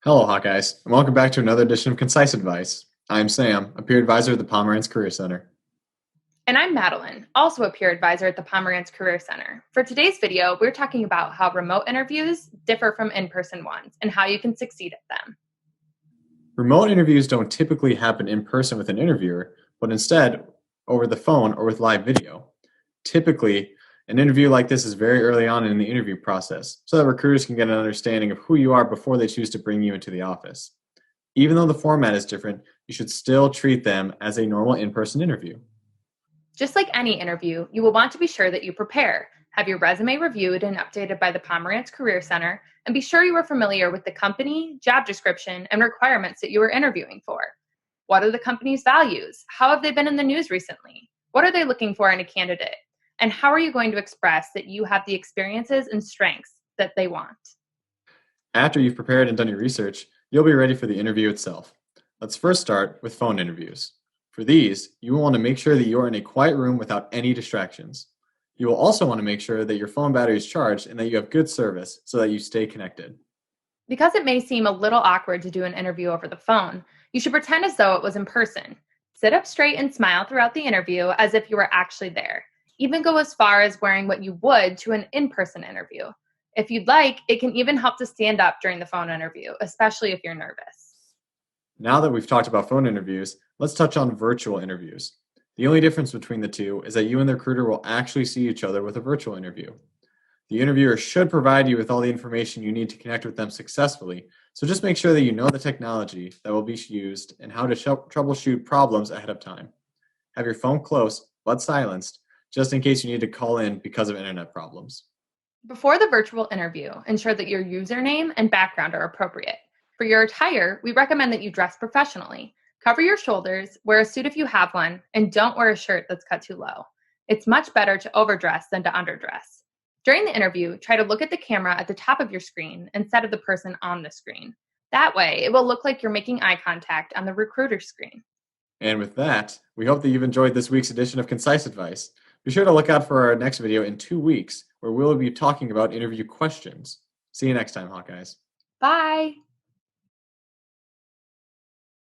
Hello, Hawkeyes, and welcome back to another edition of Concise Advice. I'm Sam, a peer advisor at the Pomerantz Career Center. And I'm Madelyn, also a peer advisor at the Pomerantz Career Center. For today's video, we're talking about how remote interviews differ from in-person ones and how you can succeed at them. Remote interviews don't typically happen in person with an interviewer, but instead over the phone or with live video. Typically, an interview like this is very early on in the interview process, so that recruiters can get an understanding of who you are before they choose to bring you into the office. Even though the format is different, you should still treat them as a normal in-person interview. Just like any interview, you will want to be sure that you prepare, have your resume reviewed and updated by the Pomerantz Career Center, and be sure you are familiar with the company, job description, and requirements that you are interviewing for. What are the company's values? How have they been in the news recently? What are they looking for in a candidate? And how are you going to express that you have the experiences and strengths that they want? After you've prepared and done your research, you'll be ready for the interview itself. Let's first start with phone interviews. For these, you will want to make sure that you are in a quiet room without any distractions. You will also want to make sure that your phone battery is charged and that you have good service so that you stay connected. Because it may seem a little awkward to do an interview over the phone, you should pretend as though it was in person. Sit up straight and smile throughout the interview as if you were actually there. Even go as far as wearing what you would to an in-person interview. If you'd like, it can even help to stand up during the phone interview, especially if you're nervous. Now that we've talked about phone interviews, let's touch on virtual interviews. The only difference between the two is that you and the recruiter will actually see each other with a virtual interview. The interviewer should provide you with all the information you need to connect with them successfully, so just make sure that you know the technology that will be used and how to troubleshoot problems ahead of time. Have your phone close but silenced, just in case you need to call in because of internet problems. Before the virtual interview, ensure that your username and background are appropriate. For your attire, we recommend that you dress professionally. Cover your shoulders, wear a suit if you have one, and don't wear a shirt that's cut too low. It's much better to overdress than to underdress. During the interview, try to look at the camera at the top of your screen instead of the person on the screen. That way, it will look like you're making eye contact on the recruiter's screen. And with that, we hope that you've enjoyed this week's edition of Concise Advice. Be sure to look out for our next video in 2 weeks, where we'll be talking about interview questions. See you next time, Hawkeyes. Bye!